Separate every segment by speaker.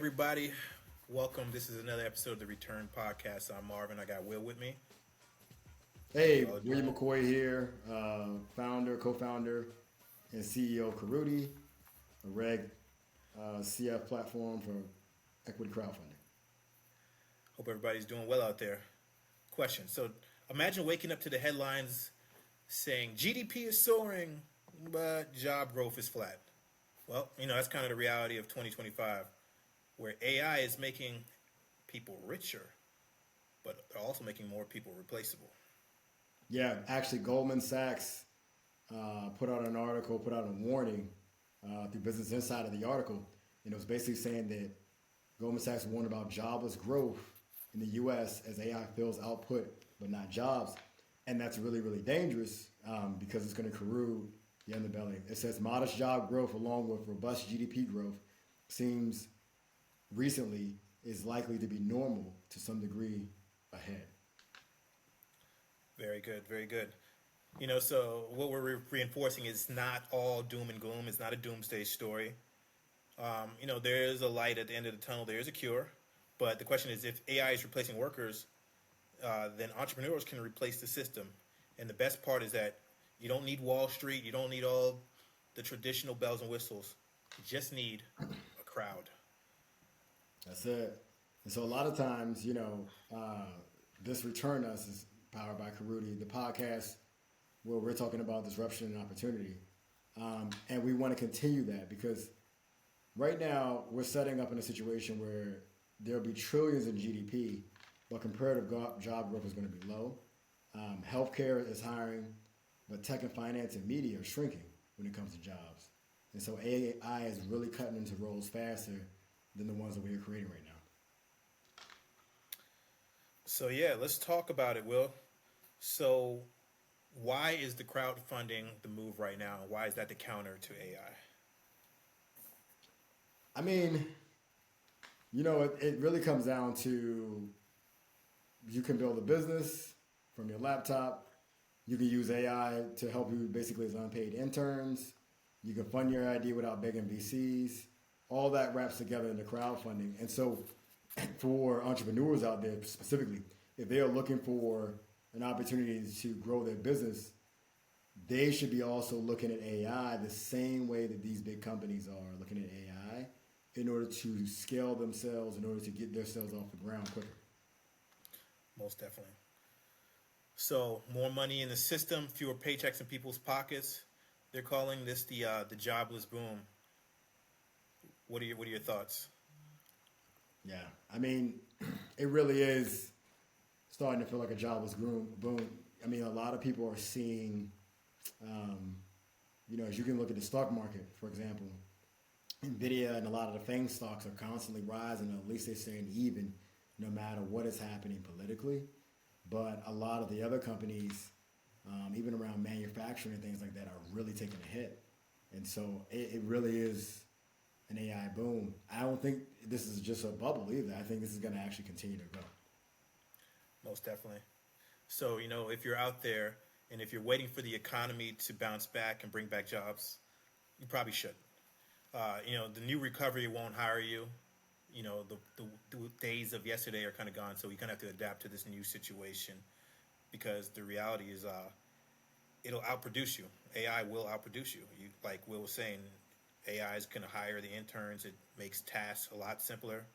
Speaker 1: everybody. Welcome. This is another episode of the Return Podcast. I'm Marvin. I got Will with me.
Speaker 2: Hey,
Speaker 1: Y'all
Speaker 2: William
Speaker 1: doing?
Speaker 2: McCoy here, founder, co-founder, and CEO of Karuti, a reg CF platform for equity crowdfunding.
Speaker 1: Hope everybody's doing well out there. Question. So imagine waking up to the headlines saying GDP is soaring, but job growth is flat. Well, that's kind of the reality of 2025, where AI is making people richer, but they're also making more people replaceable.
Speaker 2: Yeah, actually, Goldman Sachs put out an article, put out a warning through Business Insider of the article, and it was basically saying that Goldman Sachs warned about jobless growth in the U.S. as AI fills output but not jobs, and that's really, really dangerous because it's going to corrode the underbelly. It says modest job growth along with robust GDP growth seems recently is likely to be normal to some degree ahead.
Speaker 1: Very good, very good. So what we're reinforcing is not all doom and gloom. It's not a doomsday story. There is a light at the end of the tunnel. There is a cure. But the question is, if AI is replacing workers, then entrepreneurs can replace the system. And the best part is that you don't need Wall Street. You don't need all the traditional bells and whistles. You just need a crowd.
Speaker 2: That's it. And so a lot of times, this Returnus is powered by Karuti, the podcast where we're talking about disruption and opportunity. And we want to continue that because right now we're setting up in a situation where there'll be trillions in GDP, but comparative job growth is going to be low. Healthcare is hiring, but tech and finance and media are shrinking when it comes to jobs. And so AI is really cutting into roles faster than the ones that we are creating right now.
Speaker 1: So yeah, let's talk about it, Will. So why is the crowdfunding the move right now? Why is that the counter to AI?
Speaker 2: I mean, it really comes down to you can build a business from your laptop. You can use AI to help you basically as unpaid interns. You can fund your idea without begging VCs. All that wraps together into crowdfunding. And so for entrepreneurs out there specifically, if they are looking for an opportunity to grow their business, they should be also looking at AI the same way that these big companies are looking at AI in order to scale themselves, in order to get themselves off the ground quicker.
Speaker 1: Most definitely. So more money in the system, fewer paychecks in people's pockets. They're calling this the jobless boom. What are your thoughts?
Speaker 2: Yeah, I mean, it really is starting to feel like a jobless boom. I mean, a lot of people are seeing, as you can look at the stock market, for example, Nvidia and a lot of the FANG stocks are constantly rising, or at least they're staying even no matter what is happening politically. But a lot of the other companies, even around manufacturing and things like that, are really taking a hit. And so it really is an AI boom. I don't think this is just a bubble either. I think this is going to actually continue to grow.
Speaker 1: Most definitely. So, if you're out there and if you're waiting for the economy to bounce back and bring back jobs, you probably should. The new recovery won't hire you. The days of yesterday are kind of gone, so you're going to have to adapt to this new situation because the reality is it'll outproduce you. AI will outproduce you. Like Will was saying, AI is going to hire the interns. It makes tasks a lot simpler.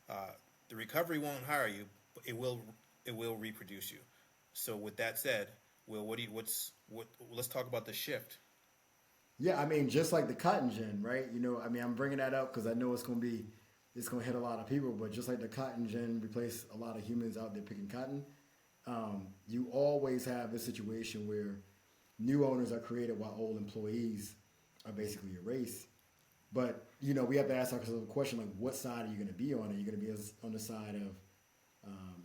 Speaker 1: The recovery won't hire you, but it will reproduce you. So with that said, Will, let's talk about the shift.
Speaker 2: Yeah, I mean, just like the cotton gin, right? I'm bringing that up because I know it's going to hit a lot of people. But just like the cotton gin replaced a lot of humans out there picking cotton, you always have this situation where new owners are created while old employees are basically erased. But we have to ask ourselves the question: like, what side are you going to be on? Are you going to be on the side of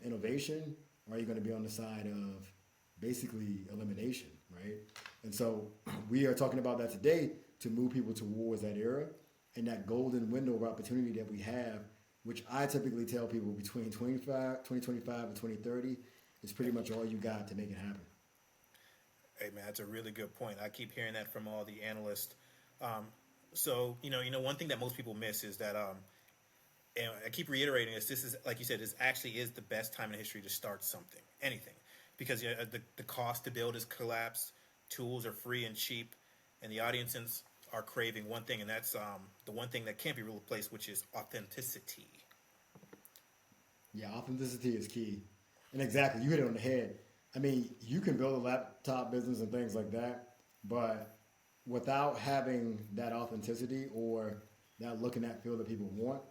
Speaker 2: innovation, or are you going to be on the side of basically elimination, right? And so we are talking about that today to move people towards that era and that golden window of opportunity that we have, which I typically tell people between 2025 and 2030 is pretty much all you got to make it happen.
Speaker 1: Hey man, that's a really good point. I keep hearing that from all the analysts. So one thing that most people miss is that and I keep reiterating this. This is, like you said, this actually is the best time in history to start something, anything, because the cost to build has collapsed. Tools are free and cheap, and the audiences are craving one thing, and that's the one thing that can't be replaced, which is authenticity.
Speaker 2: Yeah, authenticity is key. And exactly, you hit it on the head. I mean, you can build a laptop business and things like that, but without having that authenticity or that look and that feel that people want,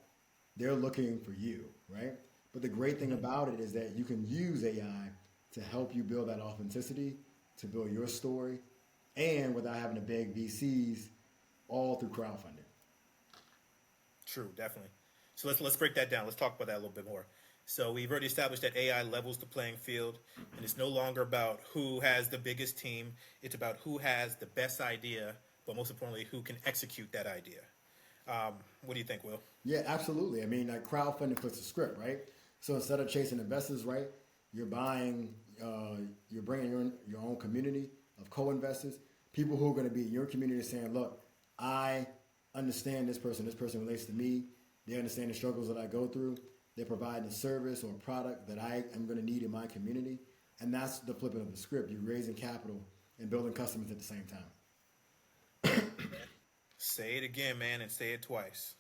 Speaker 2: they're looking for you, right? But the great thing about it is that you can use AI to help you build that authenticity, to build your story, and without having to beg VCs, all through crowdfunding.
Speaker 1: True, definitely. So let's break that down. Let's talk about that a little bit more. So we've already established that AI levels the playing field, and it's no longer about who has the biggest team. It's about who has the best idea, but most importantly, who can execute that idea. What do you think, Will?
Speaker 2: Yeah, absolutely. I mean, like crowdfunding flips the script, right? So instead of chasing investors, right, you're buying, you're bringing your own community of co-investors, people who are going to be in your community saying, look, I understand this person. This person relates to me. They understand the struggles that I go through. They're providing a service or a product that I am going to need in my community. And that's the flipping of the script. You're raising capital and building customers at the same time.
Speaker 1: Say it again, man, and say it twice.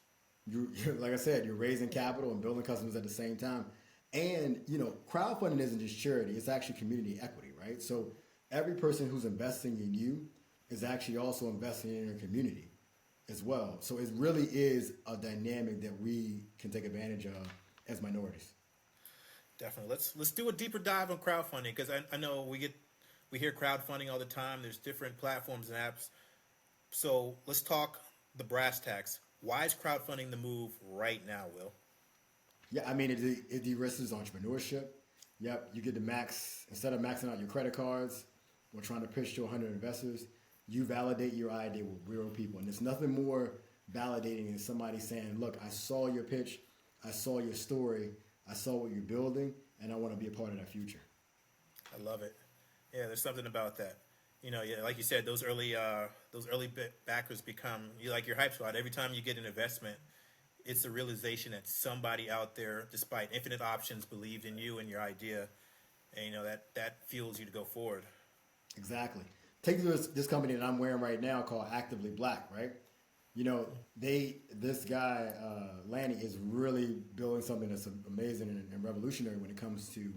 Speaker 2: Like I said, you're raising capital and building customers at the same time. And, crowdfunding isn't just charity, it's actually community equity, right? So every person who's investing in you is actually also investing in your community as well. So it really is a dynamic that we can take advantage of as minorities.
Speaker 1: Definitely. Let's do a deeper dive on crowdfunding, because I know we hear crowdfunding all the time. There's different platforms and apps. So let's talk the brass tacks. Why is crowdfunding the move right now, Will?
Speaker 2: Yeah, I mean, it de-risks entrepreneurship. Yep, you get to max, instead of maxing out your credit cards or trying to pitch to 100 investors, you validate your idea with real people. And there's nothing more validating than somebody saying, look, I saw your pitch, I saw your story, I saw what you're building, and I want to be a part of that future.
Speaker 1: I love it. Yeah, there's something about that. Yeah, like you said, those early backers become your hype squad. Every time you get an investment, it's the realization that somebody out there, despite infinite options, believed in you and your idea, and that fuels you to go forward.
Speaker 2: Exactly. Take this company that I'm wearing right now called Actively Black, right? This guy Lanny is really building something that's amazing and revolutionary when it comes to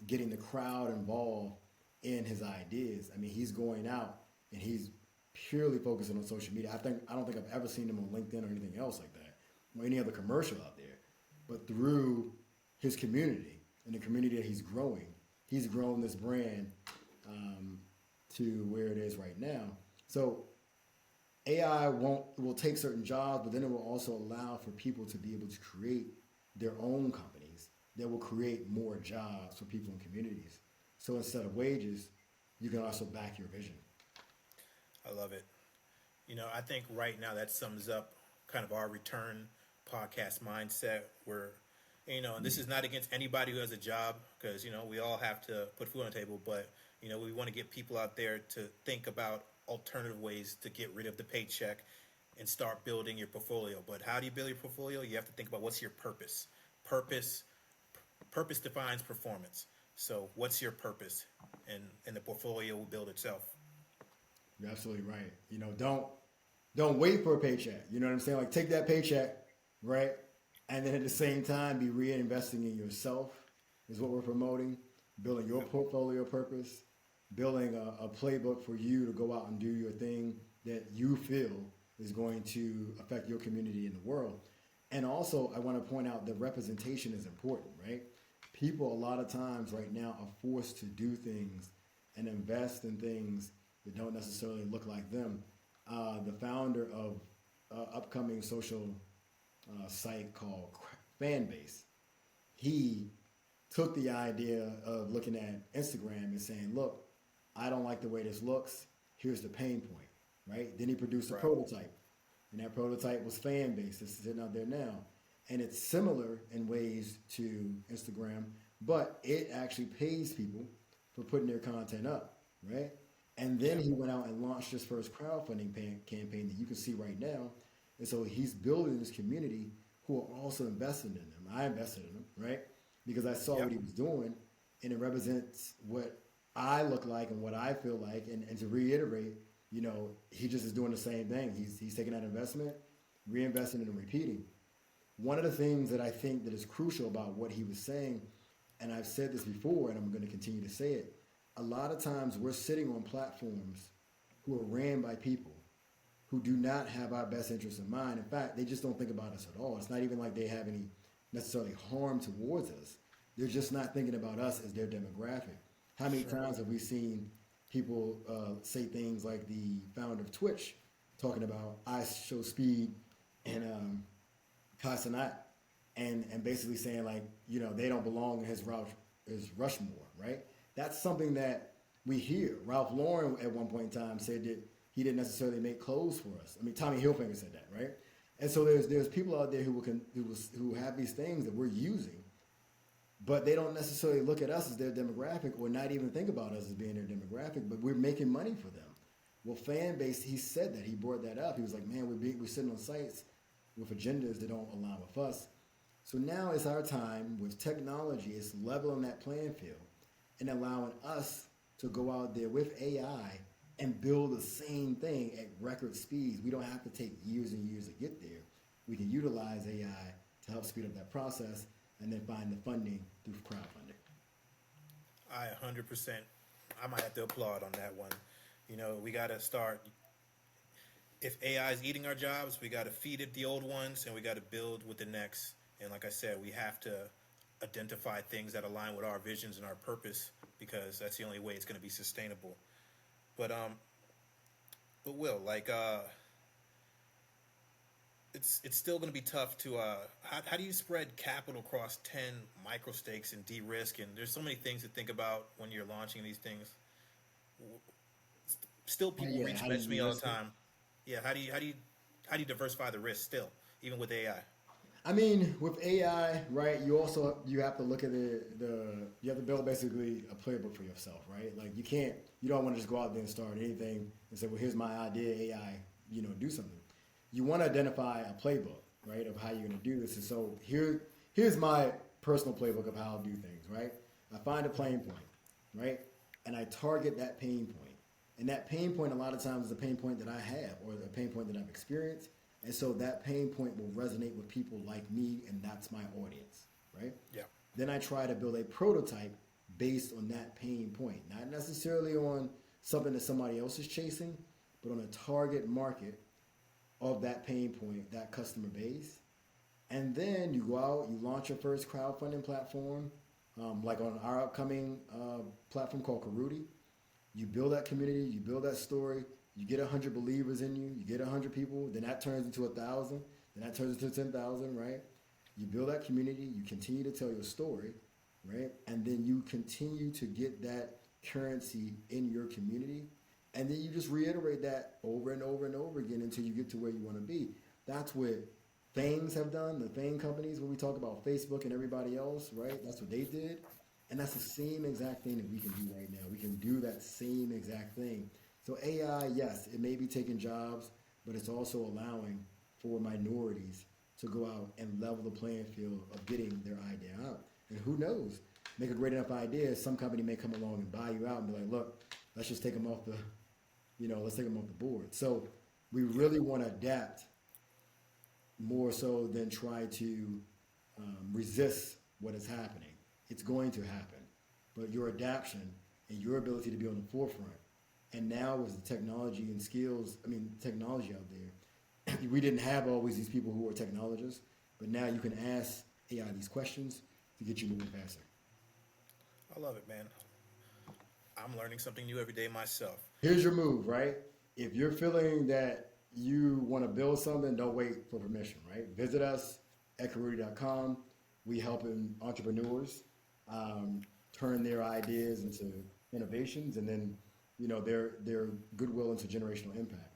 Speaker 2: getting the crowd involved in his ideas. I mean, he's going out and he's purely focusing on social media. I don't think I've ever seen him on LinkedIn or anything else like that, or any other commercial out there. But through his community and the community that he's grown this brand to where it is right now. So AI will take certain jobs, but then it will also allow for people to be able to create their own companies that will create more jobs for people in communities. So instead of wages, you can also back your vision.
Speaker 1: I love it. I think right now that sums up kind of our return podcast mindset where, and this is not against anybody who has a job, because, we all have to put food on the table, but, we want to get people out there to think about alternative ways to get rid of the paycheck and start building your portfolio. But how do you build your portfolio? You have to think about what's your purpose. Purpose defines performance. So what's your purpose? And the portfolio will build itself.
Speaker 2: You're absolutely right. Don't wait for a paycheck. You know what I'm saying? Like, take that paycheck, right? And then at the same time, be reinvesting in yourself is what we're promoting. Building your portfolio purpose, building a playbook for you to go out and do your thing that you feel is going to affect your community in the world. And also, I want to point out that representation is important, right? People a lot of times right now are forced to do things and invest in things that don't necessarily look like them. The founder of upcoming social site called Fanbase, he took the idea of looking at Instagram and saying, look, I don't like the way this looks. Here's the pain point, right? Then he produced a prototype, and that prototype was Fanbase. It's sitting out there now. And it's similar in ways to Instagram, but it actually pays people for putting their content up, right? And then he went out and launched his first crowdfunding campaign that you can see right now. And so he's building this community who are also investing in them. I invested in them, right? Because I saw what
Speaker 1: Yep.
Speaker 2: he was doing, and it represents what I look like and what I feel like. And to reiterate, he just is doing the same thing. He's taking that investment, reinvesting it, and repeating. One of the things that I think that is crucial about what he was saying, and I've said this before, and I'm going to continue to say it, a lot of times we're sitting on platforms who are ran by people who do not have our best interests in mind. In fact, they just don't think about us at all. It's not even like they have any necessarily harm towards us. They're just not thinking about us as their demographic. How many
Speaker 1: Sure.
Speaker 2: times have we seen people say things like the founder of Twitch talking about I show speed and Casanat and basically saying like, they don't belong in his Rushmore, right? That's something that we hear. Ralph Lauren at one point in time said that he didn't necessarily make clothes for us. I mean, Tommy Hilfiger said that, right? And so there's people out there who have these things that we're using, but they don't necessarily look at us as their demographic or not even think about us as being their demographic, but we're making money for them. Well, fan base, he said that. He brought that up. He was like, man, we're sitting on sites with agendas that don't align with us. So now it's our time with technology. It's leveling that playing field and allowing us to go out there with AI and build the same thing at record speeds. We don't have to take years and years to get there. We can utilize AI to help speed up that process and then find the funding through crowdfunding.
Speaker 1: I 100%. I might have to applaud on that one. We got to start. If AI is eating our jobs, we got to feed it the old ones, and we got to build with the next. And like I said, we have to identify things that align with our visions and our purpose, because that's the only way it's going to be sustainable. But Will, like, it's still going to be tough to how do you spread capital across 10 micro stakes and de-risk? And there's so many things to think about when you're launching these things. Still, people
Speaker 2: Yeah,
Speaker 1: reach
Speaker 2: how do
Speaker 1: message
Speaker 2: you
Speaker 1: me all the
Speaker 2: risk it?
Speaker 1: time. Yeah, how do you diversify the risk still, even with AI?
Speaker 2: I mean, with AI, right? You have to look at you have to build basically a playbook for yourself, right? Like you don't want to just go out there and start anything and say, well, here's my idea, AI, do something. You want to identify a playbook, right, of how you're going to do this. And so here's my personal playbook of how I'll do things, right? I find a pain point, right, and I target that pain point. And that pain point, a lot of times, is a pain point that I have or a pain point that I've experienced. And so that pain point will resonate with people like me, and that's my audience, right?
Speaker 1: Yeah.
Speaker 2: Then I try to build a prototype based on that pain point, not necessarily on something that somebody else is chasing, but on a target market of that pain point, that customer base. And then you go out, you launch your first crowdfunding platform, like on our upcoming platform called Karuti. You build that community, you build that story, you get 100 believers in you, you get 100 people, then that turns into 1,000, then that turns into 10,000, right? You build that community, you continue to tell your story, right? And then you continue to get that currency in your community. And then you just reiterate that over and over and over again until you get to where you want to be. That's what Fangs have done, the Fang companies, when we talk about Facebook and everybody else, right? That's what they did. And that's the same exact thing that we can do right now. We can do that same exact thing. So AI, yes, it may be taking jobs, but it's also allowing for minorities to go out and level the playing field of getting their idea out. And who knows? Make a great enough idea, some company may come along and buy you out and be like, look, let's just take them off let's take them off the board. So we really want to adapt more so than try to resist what is happening. It's going to happen, but your adaptation and your ability to be on the forefront. And now with the technology and skills, technology out there, we didn't have always these people who are technologists, but now you can ask AI these questions to get you moving faster.
Speaker 1: I love it, man. I'm learning something new every day myself.
Speaker 2: Here's your move, right? If you're feeling that you want to build something, don't wait for permission, right? Visit us at Karuti.com. We help entrepreneurs turn their ideas into innovations, and then their goodwill into generational impact.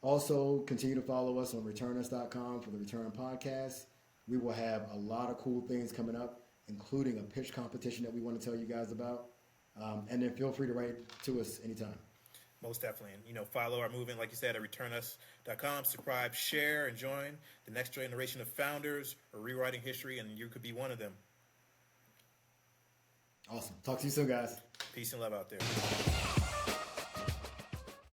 Speaker 2: Also, continue to follow us on Returnus.com for the Return podcast. We will have a lot of cool things coming up, including a pitch competition that we want to tell you guys about. And then feel free to write to us anytime.
Speaker 1: Most definitely. And, follow our movement, like you said, at returnus.com. Subscribe, share, and join the next generation of founders or rewriting history, and you could be one of them.
Speaker 2: Awesome. Talk to you soon, guys.
Speaker 1: Peace and love out there.